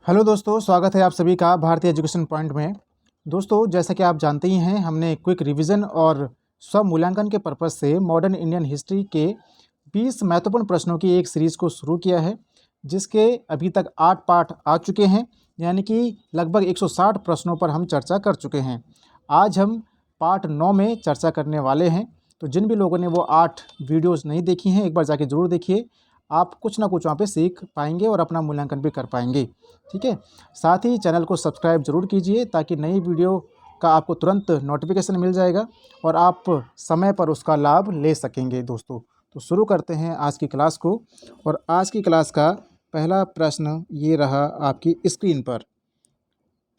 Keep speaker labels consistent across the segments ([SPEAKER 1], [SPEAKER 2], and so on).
[SPEAKER 1] Hello दोस्तों, स्वागत है आप सभी का भारतीय एजुकेशन पॉइंट में। दोस्तों, जैसा कि आप जानते ही हैं, हमने क्विक रिवीजन और स्व मूल्यांकन के पर्पज़ से मॉडर्न इंडियन हिस्ट्री के 20 महत्वपूर्ण प्रश्नों की एक सीरीज़ को शुरू किया है, जिसके अभी तक 8 पार्ट आ चुके हैं, यानी कि लगभग 160 प्रश्नों पर हम चर्चा कर चुके हैं। आज हम पार्ट 9 में चर्चा करने वाले हैं। तो जिन भी लोगों ने वो 8 वीडियोज़ नहीं देखी हैं, एक बार जाके ज़रूर देखिए। आप कुछ ना कुछ वहाँ पे सीख पाएंगे और अपना मूल्यांकन भी कर पाएंगे। ठीक है। साथ ही चैनल को सब्सक्राइब जरूर कीजिए, ताकि नई वीडियो का आपको तुरंत नोटिफिकेशन मिल जाएगा और आप समय पर उसका लाभ ले सकेंगे। दोस्तों, तो शुरू करते हैं आज की क्लास को। और आज की क्लास का पहला प्रश्न ये रहा आपकी स्क्रीन पर।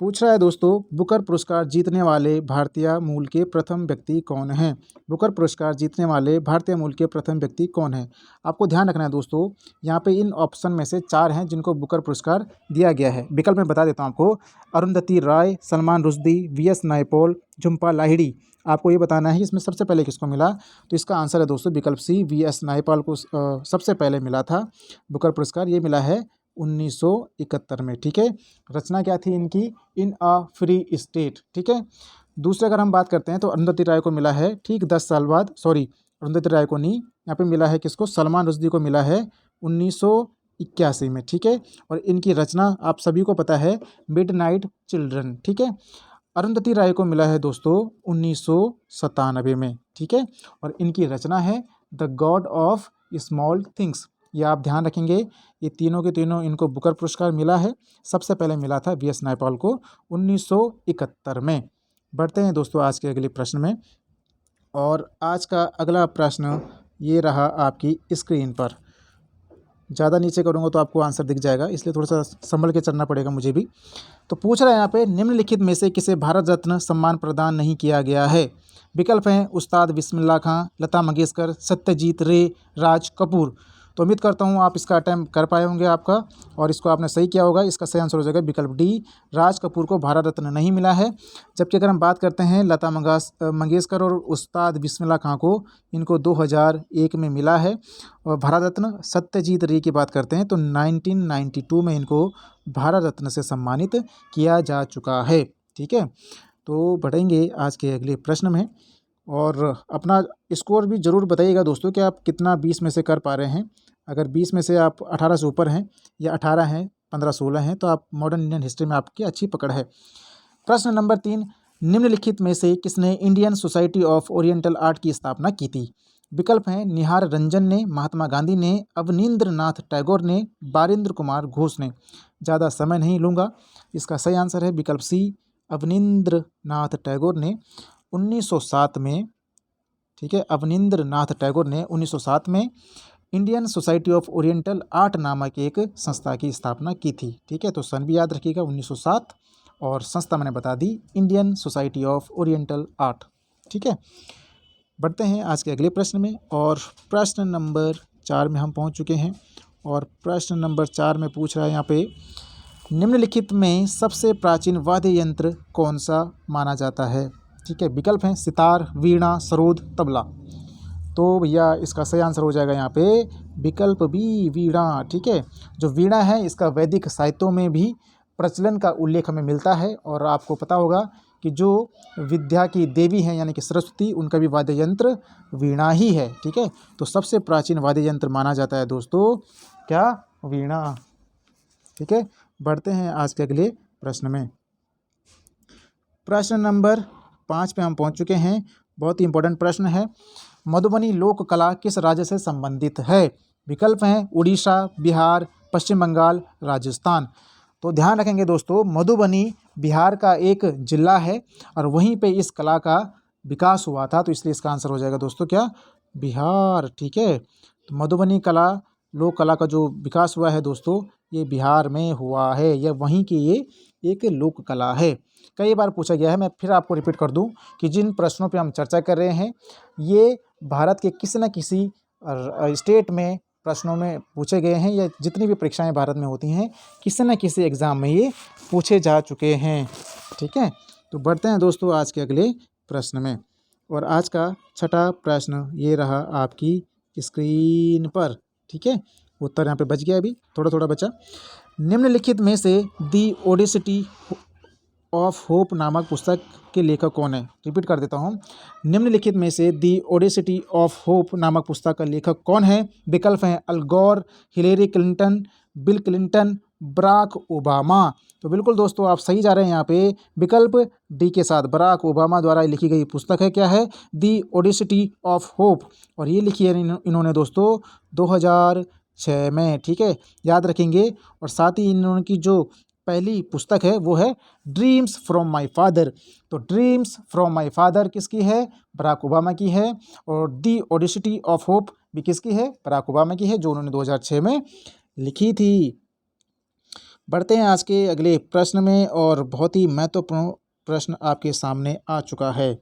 [SPEAKER 1] पूछ रहा है दोस्तों, बुकर पुरस्कार जीतने वाले भारतीय मूल के प्रथम व्यक्ति कौन हैं? बुकर पुरस्कार जीतने वाले भारतीय मूल के प्रथम व्यक्ति कौन हैं? आपको ध्यान रखना है दोस्तों, यहाँ पे इन ऑप्शन में से 4 हैं जिनको बुकर पुरस्कार दिया गया है। विकल्प में बता देता हूँ आपको। अरुंधति राय, सलमान रुश्दी, वी.एस. नायपॉल, झुम्पा लाहिड़ी। आपको ये बताना है इसमें सबसे पहले किसको मिला। तो इसका आंसर है दोस्तों विकल्प सी, वी.एस. नायपॉल को सबसे पहले मिला था बुकर पुरस्कार। ये मिला है 1971 में। ठीक है। रचना क्या थी इनकी? इन अ फ्री स्टेट। ठीक है। दूसरे अगर हम बात करते हैं तो अरुंधति राय को मिला है ठीक 10 साल बाद, सॉरी अरुंधति राय को नहीं, यहाँ पे मिला है किसको? सलमान रुश्दी को मिला है 1981 में। ठीक है। और इनकी रचना आप सभी को पता है, मिडनाइट चिल्ड्रन। ठीक है। अरुंधति राय को मिला है दोस्तों 1997 में। ठीक है। और इनकी रचना है the God of small things. ये आप ध्यान रखेंगे, ये तीनों के तीनों इनको बुकर पुरस्कार मिला है। सबसे पहले मिला था वी.एस. नायपॉल को 1971 में। बढ़ते हैं दोस्तों आज के अगले प्रश्न में। और आज का अगला प्रश्न ये रहा आपकी स्क्रीन पर। ज़्यादा नीचे करूँगा तो आपको आंसर दिख जाएगा, इसलिए थोड़ा सा संभल के चलना पड़ेगा मुझे भी। तो पूछ रहा है यहाँ पे, निम्नलिखित में से किसे भारत रत्न सम्मान प्रदान नहीं किया गया है? विकल्प हैं उस्ताद बिस्मिल्लाह खां, लता मंगेशकर, सत्यजीत रे, राज कपूर। तो उम्मीद करता हूँ आप इसका अटैम्प्ट कर पाए होंगे आपका, और इसको आपने सही किया होगा। इसका सही आंसर हो जाएगा विकल्प डी, राज कपूर को भारत रत्न नहीं मिला है। जबकि अगर हम बात करते हैं लता मंगेशकर और उस्ताद बिस्मिल्लाह खां को, इनको 2001 में मिला है। और भारत रत्न सत्यजीत रे की बात करते हैं तो 1992 में इनको भारत रत्न से सम्मानित किया जा चुका है। ठीक है। तो बढ़ेंगे आज के अगले प्रश्न में, और अपना स्कोर भी ज़रूर बताइएगा दोस्तों कि आप कितना 20 में से कर पा रहे हैं। अगर 20 में से आप 18 से ऊपर हैं, या 18 हैं, 15, 16 हैं, तो आप मॉडर्न इंडियन हिस्ट्री में आपकी अच्छी पकड़ है। प्रश्न नंबर 3, निम्नलिखित में से किसने Indian society of oriental art की स्थापना की थी? विकल्प हैं निहार रंजन ने, महात्मा गांधी ने, अवनींद्र नाथ टैगोर ने, बारिंद्र कुमार घोष ने। ज़्यादा समय नहीं लूँगा। इसका सही आंसर है विकल्प सी, अवनींद्र नाथ टैगोर ने 1907 में। ठीक है। अवनींद्र नाथ टैगोर ने 1907 में Indian society of oriental art नामक एक संस्था की स्थापना की थी। ठीक है। तो सन भी याद रखिएगा 1907, और संस्था मैंने बता दी Indian society of oriental art. ठीक है। बढ़ते हैं आज के अगले प्रश्न में, और प्रश्न नंबर 4 में हम पहुंच चुके हैं। और प्रश्न नंबर 4 में पूछ रहा है यहाँ पे, निम्नलिखित में सबसे प्राचीन वाद्य यंत्र कौन सा माना जाता है? ठीक है। विकल्प हैं सितार, वीणा, सरोद, तबला। तो भैया इसका सही आंसर हो जाएगा यहाँ पे विकल्प बी, वीणा। ठीक है। जो वीणा है इसका वैदिक साहित्यों में भी प्रचलन का उल्लेख हमें मिलता है। और आपको पता होगा कि जो विद्या की देवी हैं यानी कि सरस्वती, उनका भी वाद्य यंत्र वीणा ही है। ठीक है। तो सबसे प्राचीन वाद्य यंत्र माना जाता है दोस्तों क्या? वीणा। ठीक है। बढ़ते हैं आज के अगले प्रश्न में। प्रश्न नंबर 5 पे हम पहुंच चुके हैं। बहुत ही इंपॉर्टेंट प्रश्न है। मधुबनी लोक कला किस राज्य से संबंधित है? विकल्प हैं उड़ीसा, बिहार, पश्चिम बंगाल, राजस्थान। तो ध्यान रखेंगे दोस्तों, मधुबनी बिहार का एक जिला है, और वहीं पे इस कला का विकास हुआ था। तो इसलिए इसका आंसर हो जाएगा दोस्तों क्या? बिहार। ठीक है। तो मधुबनी कला, लोक कला का जो विकास हुआ है दोस्तों, ये बिहार में हुआ है। यह वहीं की ये एक लोक कला है। कई बार पूछा गया है, मैं फिर आपको रिपीट कर दूं कि जिन प्रश्नों पे हम चर्चा कर रहे हैं, ये भारत के किसी न किसी स्टेट में प्रश्नों में पूछे गए हैं, या जितनी भी परीक्षाएं भारत में होती हैं किसी न किसी एग्ज़ाम में ये पूछे जा चुके हैं। ठीक है। तो बढ़ते हैं दोस्तों आज के अगले प्रश्न में। और आज का छठा प्रश्न ये रहा आपकी स्क्रीन पर। ठीक है। उत्तर यहाँ पे बच गया, अभी थोड़ा थोड़ा बचा। निम्नलिखित में से दी ओडेसिटी ऑफ होप नामक पुस्तक के लेखक कौन है? रिपीट कर देता हूँ। निम्नलिखित में से दी ओडेसिटी ऑफ होप नामक पुस्तक का लेखक कौन है? विकल्प हैं Al Gore, Hillary Clinton, Bill Clinton, Barack Obama. तो बिल्कुल दोस्तों आप सही जा रहे हैं यहाँ पे। विकल्प डी के साथ बराक ओबामा द्वारा लिखी गई पुस्तक है, क्या है? दी ओडेसिटी ऑफ होप। और ये लिखी है इन्होंने दोस्तों 2006 में, ठीक है, याद रखेंगे। और साथ ही इन्होंने की जो पहली पुस्तक है वो है ड्रीम्स फ्रॉम माय फादर। तो ड्रीम्स फ्रॉम माय फादर किसकी है? बराक ओबामा की है। और दी ओडेसिटी ऑफ होप भी किसकी है? बराक ओबामा की है, जो उन्होंने 2006 में लिखी थी। बढ़ते हैं आज के अगले प्रश्न में, और बहुत ही महत्वपूर्ण प्रश्न आपके सामने आ चुका है।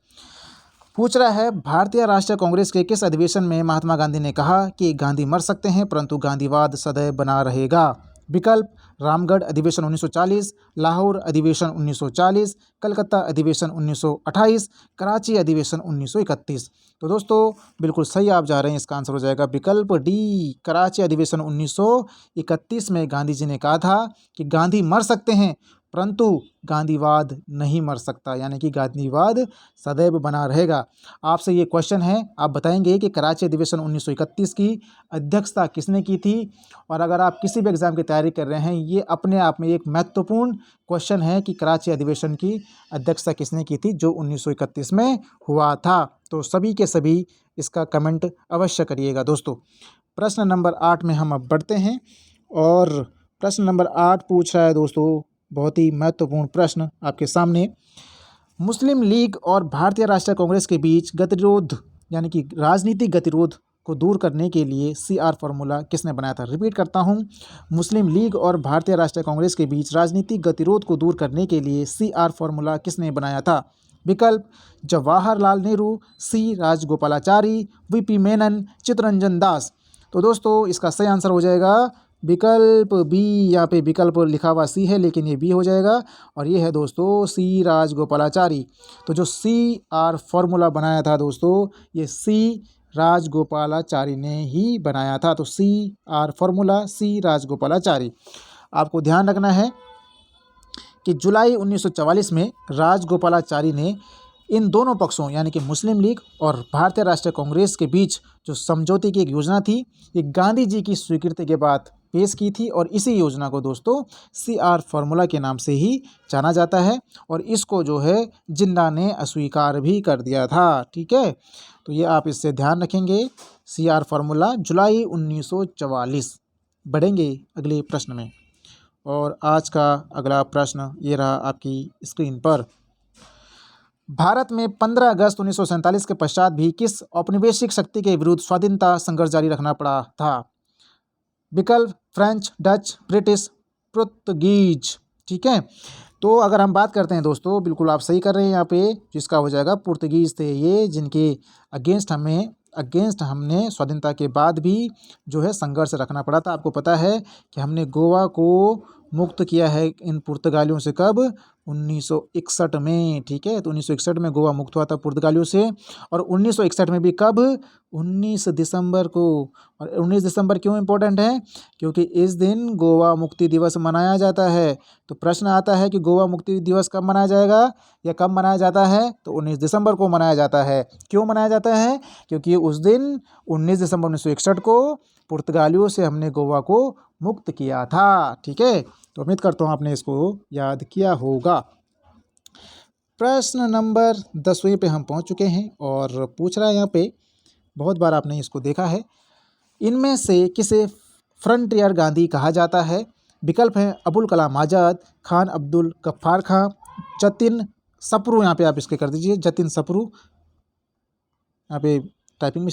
[SPEAKER 1] पूछ रहा है, भारतीय राष्ट्रीय कांग्रेस के किस अधिवेशन में महात्मा गांधी ने कहा कि गांधी मर सकते हैं परंतु गांधीवाद सदैव बना रहेगा? विकल्प रामगढ़ अधिवेशन 1940, लाहौर अधिवेशन 1940, कलकत्ता अधिवेशन 1928, कराची अधिवेशन 1931। तो दोस्तों बिल्कुल सही आप जा रहे हैं, इसका आंसर हो जाएगा विकल्प डी, कराची अधिवेशन 1931 में गांधी जी ने कहा था कि गांधी मर सकते हैं परंतु गांधीवाद नहीं मर सकता, यानी कि गांधीवाद सदैव बना रहेगा। आपसे ये क्वेश्चन है, आप बताएंगे कि कराची अधिवेशन 1931 की अध्यक्षता किसने की थी? और अगर आप किसी भी एग्ज़ाम की तैयारी कर रहे हैं, ये अपने आप में एक महत्वपूर्ण क्वेश्चन है कि कराची अधिवेशन की अध्यक्षता किसने की थी, जो 1931 में हुआ था। तो सभी के सभी इसका कमेंट अवश्य करिएगा दोस्तों। प्रश्न नंबर 8 में हम अब बढ़ते हैं, और प्रश्न नंबर 8 पूछ रहा है दोस्तों बहुत ही महत्वपूर्ण प्रश्न आपके सामने। मुस्लिम लीग और भारतीय राष्ट्रीय कांग्रेस के बीच गतिरोध, यानी कि राजनीतिक गतिरोध को दूर करने के लिए CR फॉर्मूला किसने बनाया था? रिपीट करता हूं, मुस्लिम लीग और भारतीय राष्ट्रीय कांग्रेस के बीच राजनीतिक गतिरोध को दूर करने के लिए CR फॉर्मूला किसने बनाया था? विकल्प जवाहरलाल नेहरू, सी राजगोपालाचारी, VP मेनन, चित्तरंजन दास। तो दोस्तों इसका सही आंसर हो जाएगा विकल्प बी। यहाँ पे विकल्प लिखा हुआ सी है लेकिन ये बी हो जाएगा, और ये है दोस्तों सी राजगोपालाचारी। तो जो CR फॉर्मूला बनाया था दोस्तों, ये सी राजगोपालाचारी ने ही बनाया था। तो CR फॉर्मूला सी राजगोपालाचारी। आपको ध्यान रखना है कि जुलाई 1944 में राजगोपालाचारी ने इन दोनों पक्षों, यानी कि मुस्लिम लीग और भारतीय राष्ट्रीय कांग्रेस के बीच जो समझौते की एक योजना थी, ये गांधी जी की स्वीकृति के बाद पेश की थी। और इसी योजना को दोस्तों CR फॉर्मूला के नाम से ही जाना जाता है, और इसको जो है जिन्ना ने अस्वीकार भी कर दिया था, ठीक है। तो ये आप इससे ध्यान रखेंगे, CR फॉर्मूला जुलाई 1944। बढ़ेंगे अगले प्रश्न में, और आज का अगला प्रश्न ये रहा आपकी स्क्रीन पर। भारत में 15 अगस्त 1947 के पश्चात भी किस औपनिवेशिक शक्ति के विरुद्ध स्वाधीनता संघर्ष जारी रखना पड़ा था? विकल्प फ्रेंच, डच, ब्रिटिश, पुर्तगीज, ठीक है। तो अगर हम बात करते हैं दोस्तों, बिल्कुल आप सही कर रहे हैं यहाँ पे, जिसका हो जाएगा पुर्तगीज थे ये, जिनके अगेंस्ट हमने स्वाधीनता के बाद भी जो है संघर्ष रखना पड़ा था। आपको पता है कि हमने गोवा को मुक्त किया है इन पुर्तगालियों से, कब? 1961 में, ठीक है। तो 1961 में गोवा मुक्त हुआ था पुर्तगालियों से, और 1961 में भी कब? 19 दिसंबर को। और 19 दिसंबर क्यों इम्पोर्टेंट है? क्योंकि इस दिन गोवा मुक्ति दिवस मनाया जाता है। तो प्रश्न आता है कि गोवा मुक्ति दिवस कब मनाया जाएगा या कब मनाया जाता है? तो 19 दिसंबर को मनाया जाता है। क्यों मनाया जाता है? क्योंकि उस दिन 19 दिसंबर 1961 को पुर्तगालियों से हमने गोवा को मुक्त किया था, ठीक है। तो उम्मीद करता हूँ आपने इसको याद किया होगा। प्रश्न नंबर 10वें पे हम पहुँच चुके हैं, और पूछ रहा है यहाँ पे, बहुत बार आपने इसको देखा है, इनमें से किसे फ्रंटियर गांधी कहा जाता है? विकल्प हैं अबुल कलाम आज़ाद, खान अब्दुल गफ्फार खां, जतिन सप्रू, यहाँ पे आप इसके कर दीजिए जतिन सप्रू, यहाँ पे टाइपिंग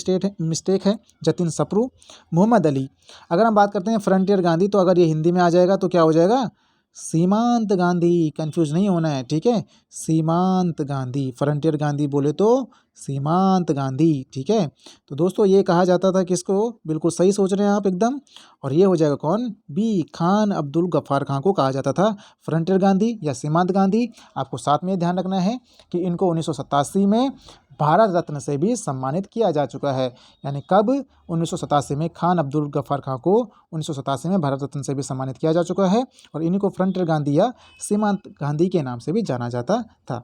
[SPEAKER 1] मिस्टेक है, जतिन सप्रू, मोहम्मद अली। अगर हम बात करते हैं फ्रंटियर गांधी, तो अगर ये हिंदी में आ जाएगा तो क्या हो जाएगा? सीमांत गांधी। कंफ्यूज नहीं होना है, ठीक है। सीमांत गांधी, फ्रंटियर गांधी बोले तो सीमांत गांधी, ठीक है। तो दोस्तों ये कहा जाता था किसको? बिल्कुल सही सोच रहे हैं आप एकदम, और ये हो जाएगा कौन? बी, खान अब्दुल गफ्फार खां को कहा जाता था फ्रंटियर गांधी या सीमांत गांधी। आपको साथ में ध्यान रखना है कि इनको 1987 में भारत रत्न से भी सम्मानित किया जा चुका है। यानी कब? 1987 में खान अब्दुल गफ्फार खां को 1987 में भारत रत्न से भी सम्मानित किया जा चुका है और इन्हीं को फ्रंटियर गांधी या सीमांत गांधी के नाम से भी जाना जाता था।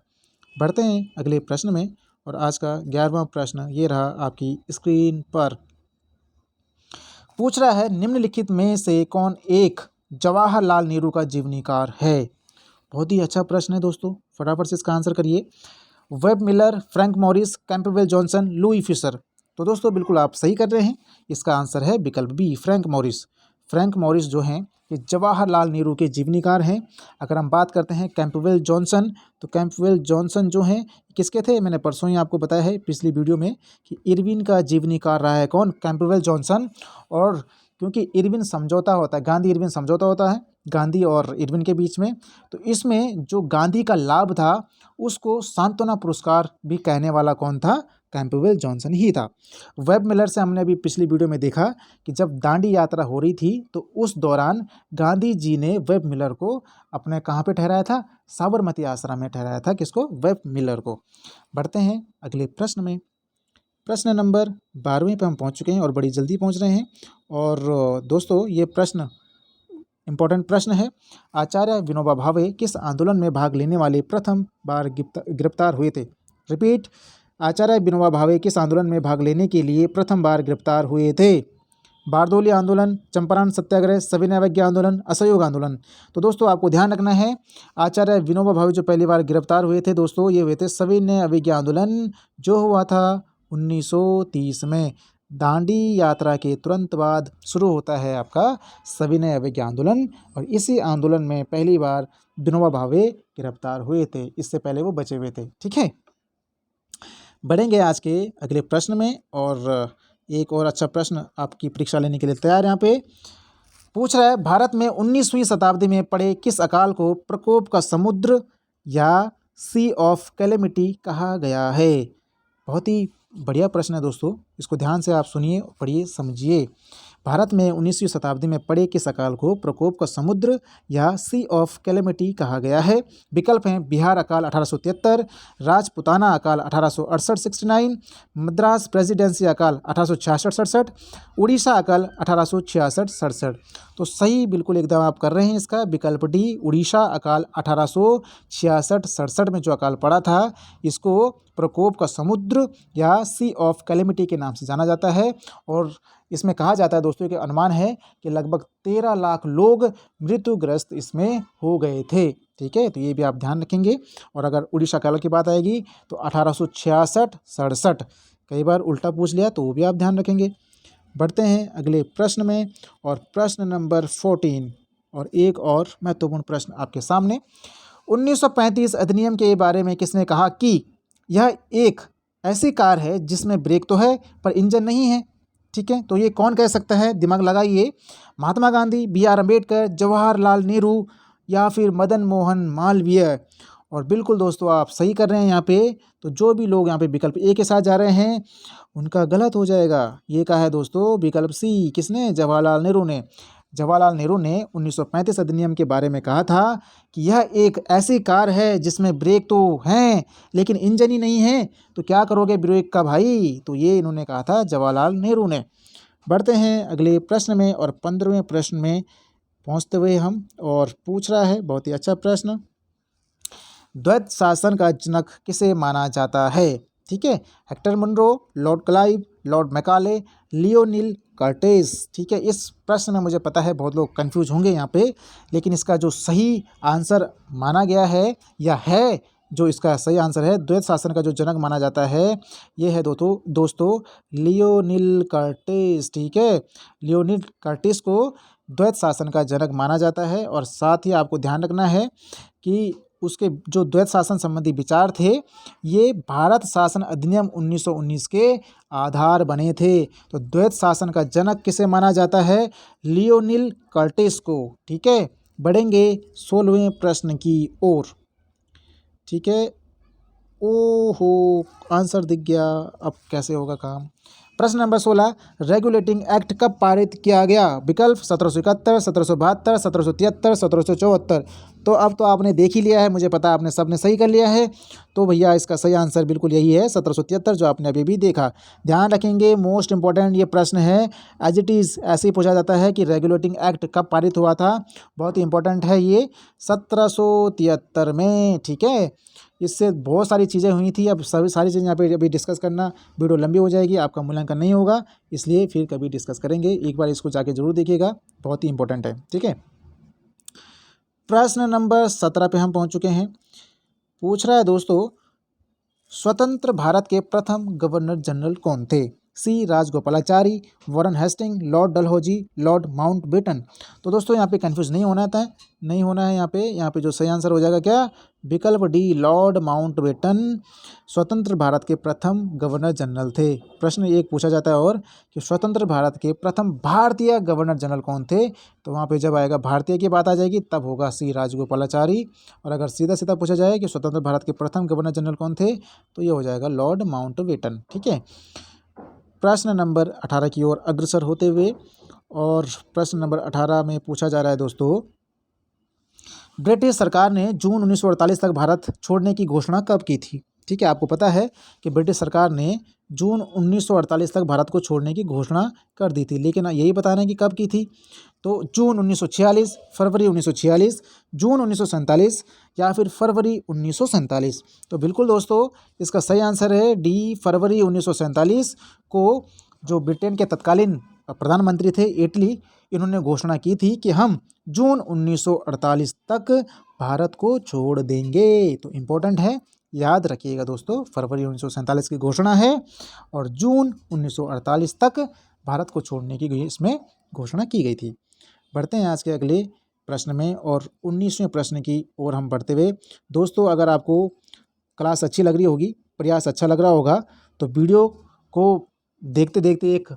[SPEAKER 1] बढ़ते हैं अगले प्रश्न में और आज का 11वां प्रश्न ये रहा आपकी स्क्रीन पर। पूछ रहा है निम्नलिखित में से कौन एक जवाहरलाल नेहरू का जीवनीकार है? बहुत ही अच्छा प्रश्न है दोस्तों, फटाफट से इसका आंसर करिए। Web Miller, Frank Morris, Campbell Johnson, Louis Fischer. तो दोस्तों बिल्कुल आप सही कर रहे हैं, इसका आंसर है विकल्प B, Frank Morris. Frank Morris जो हैं ये जवाहरलाल नेहरू के जीवनीकार हैं। अगर हम बात करते हैं कैंपबेल जॉनसन, तो कैंपबेल जॉनसन जो हैं किसके थे? मैंने परसों ही आपको बताया है पिछली वीडियो में कि इरविन का जीवनीकार रहा है कौन? Campbell Johnson. और क्योंकि इरविन समझौता होता है, गांधी इरविन समझौता होता है गांधी और इरविन के बीच में, तो इसमें जो गांधी का लाभ था उसको सांत्वना पुरस्कार भी कहने वाला कौन था? कैंपबेल जॉनसन ही था। वेब मिलर से हमने अभी पिछली वीडियो में देखा कि जब दांडी यात्रा हो रही थी तो उस दौरान गांधी जी ने वेब मिलर को अपने कहाँ पे ठहराया था? साबरमती आश्रम में ठहराया था। किसको? वेब मिलर को। बढ़ते हैं अगले प्रश्न में। प्रश्न नंबर 12वें पे हम पहुंच चुके हैं और बड़ी जल्दी पहुंच रहे हैं। और दोस्तों ये प्रश्न इम्पोर्टेंट प्रश्न है। आचार्य विनोबा भावे किस आंदोलन में भाग लेने वाले प्रथम बार गिरफ्तार हुए थे? रिपीट, आचार्य विनोबा भावे किस आंदोलन में भाग लेने के लिए प्रथम बार गिरफ्तार हुए थे? बारदोली आंदोलन, चंपारण सत्याग्रह, सविनय अवज्ञा आंदोलन, असहयोग आंदोलन। तो दोस्तों आपको ध्यान रखना है, आचार्य विनोबा भावे जो पहली बार गिरफ्तार हुए थे दोस्तों, ये हुए थे सविनय अवज्ञा आंदोलन, जो हुआ था 1930 में। दांडी यात्रा के तुरंत बाद शुरू होता है आपका सविनय अवज्ञा आंदोलन और इसी आंदोलन में पहली बार विनोबा भावे गिरफ्तार हुए थे। इससे पहले वो बचे हुए थे। ठीक है, बढ़ेंगे आज के अगले प्रश्न में और एक और अच्छा प्रश्न आपकी परीक्षा लेने के लिए तैयार। यहाँ पे पूछ रहा है भारत में 19वीं शताब्दी में पड़े किस अकाल को प्रकोप का समुद्र या सी ऑफ कैलेमिटी कहा गया है? बहुत ही बढ़िया प्रश्न है दोस्तों, इसको ध्यान से आप सुनिए, पढ़िए, समझिए। भारत में 19वीं शताब्दी में पड़े किस अकाल को प्रकोप का समुद्र या सी ऑफ कैलेमिटी कहा गया है? विकल्प हैं बिहार अकाल 1873, राजपुताना अकाल 1868-69, मद्रास प्रेसिडेंसी अकाल 1866-67, उड़ीसा अकाल 1866-67। तो सही बिल्कुल एकदम आप कर रहे हैं इसका, विकल्प डी, उड़ीसा अकाल 1866-67 में जो अकाल पड़ा था इसको प्रकोप का समुद्र या सी ऑफ कैलेमिटी के नाम से जाना जाता है। और इसमें कहा जाता है दोस्तों कि अनुमान है कि लगभग 13 लाख लोग मृत्युग्रस्त इसमें हो गए थे। ठीक है, तो ये भी आप ध्यान रखेंगे। और अगर उड़ीसा काल की बात आएगी तो 1866-67, कई बार उल्टा पूछ लिया तो वो भी आप ध्यान रखेंगे। बढ़ते हैं अगले प्रश्न में और प्रश्न नंबर 14 और एक और महत्वपूर्ण प्रश्न आपके सामने। 1935 अधिनियम के बारे में किसने कहा कि यह एक ऐसी कार है जिसमें ब्रेक तो है पर इंजन नहीं है? ठीक है, तो ये कौन कह सकता है? दिमाग लगाइए। महात्मा गांधी, बी आर अम्बेडकर, जवाहरलाल नेहरू या फिर मदन मोहन मालवीय? और बिल्कुल दोस्तों आप सही कर रहे हैं यहाँ पे। तो जो भी लोग यहाँ पे विकल्प ए के साथ जा रहे हैं उनका गलत हो जाएगा। ये कहा है दोस्तों विकल्प सी, किसने? जवाहरलाल नेहरू ने। जवाहरलाल नेहरू ने 1935 अधिनियम के बारे में कहा था कि यह एक ऐसी कार है जिसमें ब्रेक तो हैं लेकिन इंजन ही नहीं है, तो क्या करोगे ब्रेक का भाई? तो ये इन्होंने कहा था जवाहरलाल नेहरू ने। बढ़ते हैं अगले प्रश्न में और 15वें प्रश्न में पहुंचते हुए हम, और पूछ रहा है बहुत ही अच्छा प्रश्न, द्वैत शासन का जनक किसे माना जाता है? ठीक है, Hector Munro, Lord Clive, Lord Macaulay, Lionel Curtis. ठीक है, इस प्रश्न में मुझे पता है बहुत लोग कंफ्यूज होंगे यहाँ पे, लेकिन इसका जो सही आंसर माना गया है या है, जो इसका सही आंसर है, द्वैत शासन का जो जनक माना जाता है ये है दोस्तों लियोनिल कर्टिस। ठीक है, लियोनिल कर्टिस को द्वैत शासन का जनक माना जाता है। और साथ ही आपको ध्यान रखना है कि उसके जो द्वैत शासन संबंधी विचार थे ये भारत शासन अधिनियम 1919 के आधार बने थे। तो द्वैत शासन का जनक किसे माना जाता है? लियोनिल कर्टिस को। ठीक है, बढ़ेंगे 16वें प्रश्न की ओर। ठीक है, ओहो आंसर दिख गया, अब कैसे होगा काम? प्रश्न नंबर 16, रेगुलेटिंग एक्ट कब पारित किया गया? विकल्प 1771, 1772, 1773, 1774। तो अब तो आपने देख ही लिया है, मुझे पता है आपने सबने सही कर लिया है। तो भैया इसका सही आंसर बिल्कुल यही है, 1773, जो आपने अभी भी देखा। ध्यान रखेंगे, मोस्ट इंपॉर्टेंट ये प्रश्न है, एज इट इज़ ऐसे ही पूछा जाता है कि रेगुलेटिंग एक्ट कब पारित हुआ था। बहुत ही इंपॉर्टेंट है ये, 1773 में, ठीक है। इससे बहुत सारी चीज़ें हुई थी, अब सभी सारी चीज़ें यहाँ पे अभी डिस्कस करना वीडियो लंबी हो जाएगी, आपका मूल्यांकन नहीं होगा, इसलिए फिर कभी डिस्कस करेंगे। एक बार इसको जाके जरूर देखिएगा, बहुत ही इंपॉर्टेंट है, ठीक है। प्रश्न नंबर 17 पे हम पहुंच चुके हैं। पूछ रहा है दोस्तों, स्वतंत्र भारत के प्रथम गवर्नर जनरल कौन थे? C Rajagopalachari, Warren Hasting, Lord Dalhousie, Lord Mountbatten. तो दोस्तों यहाँ पे कंफ्यूज नहीं होना था, नहीं होना है। यहाँ पे जो सही आंसर हो जाएगा क्या? विकल्प डी, लॉर्ड माउंटबेटन स्वतंत्र भारत के प्रथम गवर्नर जनरल थे। प्रश्न एक पूछा जाता है और कि स्वतंत्र भारत के प्रथम भारतीय गवर्नर जनरल कौन थे? तो वहाँ पे जब आएगा भारतीय की बात आ जाएगी, तब होगा सी राजगोपालाचारी। और अगर सीधा सीधा पूछा जाए कि स्वतंत्र भारत के प्रथम गवर्नर जनरल कौन थे, तो ये हो जाएगा लॉर्ड माउंटबेटन, ठीक है। प्रश्न नंबर 18 की ओर अग्रसर होते हुए, और प्रश्न नंबर 18 में पूछा जा रहा है दोस्तों, ब्रिटिश सरकार ने जून 1948 तक भारत छोड़ने की घोषणा कब की थी? ठीक है, आपको पता है कि ब्रिटिश सरकार ने जून 1948 तक भारत को छोड़ने की घोषणा कर दी थी, लेकिन यही बताना है कि कब की थी। तो जून 1946, फरवरी 1946, जून 1947 या फिर फरवरी 1947। तो बिल्कुल दोस्तों इसका सही आंसर है डी, फरवरी 1947 को जो ब्रिटेन के तत्कालीन प्रधानमंत्री थे इटली, इन्होंने घोषणा की थी कि हम जून 1948 तक भारत को छोड़ देंगे। तो इम्पोर्टेंट है, याद रखिएगा दोस्तों, फरवरी 1947 की घोषणा है और जून 1948 तक भारत को छोड़ने की इसमें घोषणा की गई थी। बढ़ते हैं आज के अगले प्रश्न में, और 19वें प्रश्न की ओर हम बढ़ते हुए। दोस्तों अगर आपको क्लास अच्छी लग रही होगी, प्रयास अच्छा लग रहा होगा, तो वीडियो को देखते देखते एक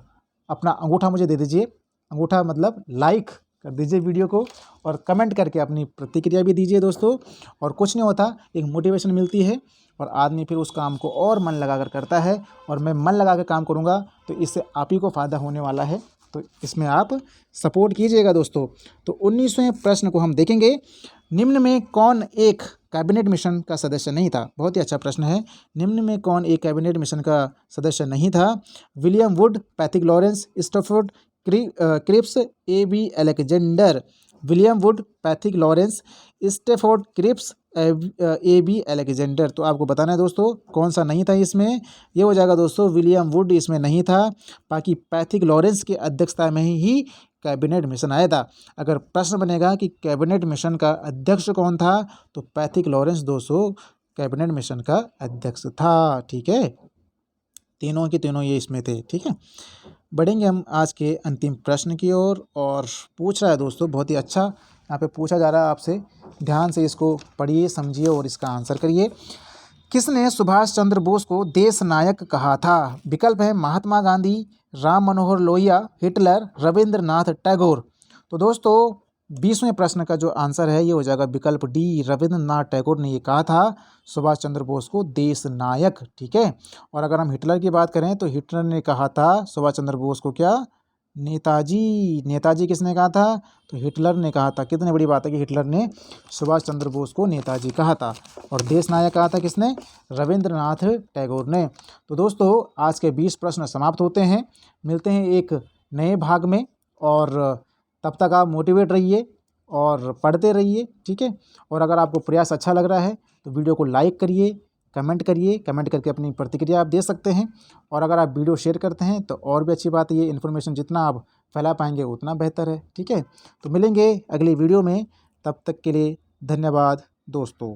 [SPEAKER 1] अपना अंगूठा मुझे दे दीजिए। अंगूठा मतलब लाइक कर दीजिए वीडियो को, और कमेंट करके अपनी प्रतिक्रिया भी दीजिए दोस्तों। और कुछ नहीं होता, एक मोटिवेशन मिलती है और आदमी फिर उस काम को और मन लगा कर करता है। और मैं मन लगा कर काम करूँगा तो इससे आप ही को फ़ायदा होने वाला है, तो इसमें आप सपोर्ट कीजिएगा दोस्तों। तो 19वें प्रश्न को हम देखेंगे, निम्न में कौन एक कैबिनेट मिशन का सदस्य नहीं था? बहुत ही अच्छा प्रश्न है। निम्न में कौन एक कैबिनेट मिशन का सदस्य नहीं था? William Wood, Pethick Lawrence, Stafford Cripps, A B Alexander. William Wood, Pethick Lawrence, Stafford Cripps, A B Alexander. तो आपको बताना है दोस्तों कौन सा नहीं था इसमें। ये हो जाएगा दोस्तों विलियम वुड इसमें नहीं था, बाकी पैथिक लॉरेंस की अध्यक्षता में ही कैबिनेट मिशन आया था। अगर प्रश्न बनेगा कि कैबिनेट मिशन का अध्यक्ष कौन था, तो पैथिक लॉरेंस दोस्तों कैबिनेट मिशन का अध्यक्ष था, ठीक है। तीनों के तीनों ये इसमें थे, ठीक है। बढ़ेंगे हम आज के अंतिम प्रश्न की ओर, और पूछ रहा है दोस्तों बहुत ही अच्छा, यहाँ पे पूछा जा रहा है आपसे, ध्यान से इसको पढ़िए, समझिए और इसका आंसर करिए। किसने सुभाष चंद्र बोस को देश नायक कहा था? विकल्प है महात्मा गांधी, राम मनोहर लोहिया, हिटलर, रविंद्रनाथ टैगोर। तो दोस्तों 20वें प्रश्न का जो आंसर है ये हो जाएगा विकल्प डी, रविंद्रनाथ टैगोर ने ये कहा था सुभाष चंद्र बोस को देश नायक, ठीक है। और अगर हम हिटलर की बात करें तो हिटलर ने कहा था सुभाष चंद्र बोस को क्या? नेताजी। नेताजी किसने कहा था? तो हिटलर ने कहा था। कितनी बड़ी बात है कि हिटलर ने सुभाष चंद्र बोस को नेताजी कहा था। और देश नायक कहा था किसने? रविंद्रनाथ टैगोर ने। तो दोस्तों आज के 20 प्रश्न समाप्त होते हैं, मिलते हैं एक नए भाग में, और तब तक आप मोटिवेट रहिए और पढ़ते रहिए, ठीक है। और अगर आपको प्रयास अच्छा लग रहा है तो वीडियो को लाइक करिए, कमेंट करिए, कमेंट करके अपनी प्रतिक्रिया आप दे सकते हैं। और अगर आप वीडियो शेयर करते हैं तो और भी अच्छी बात है, ये इन्फॉर्मेशन जितना आप फैला पाएंगे उतना बेहतर है, ठीक है। तो मिलेंगे अगली वीडियो में, तब तक के लिए धन्यवाद दोस्तों।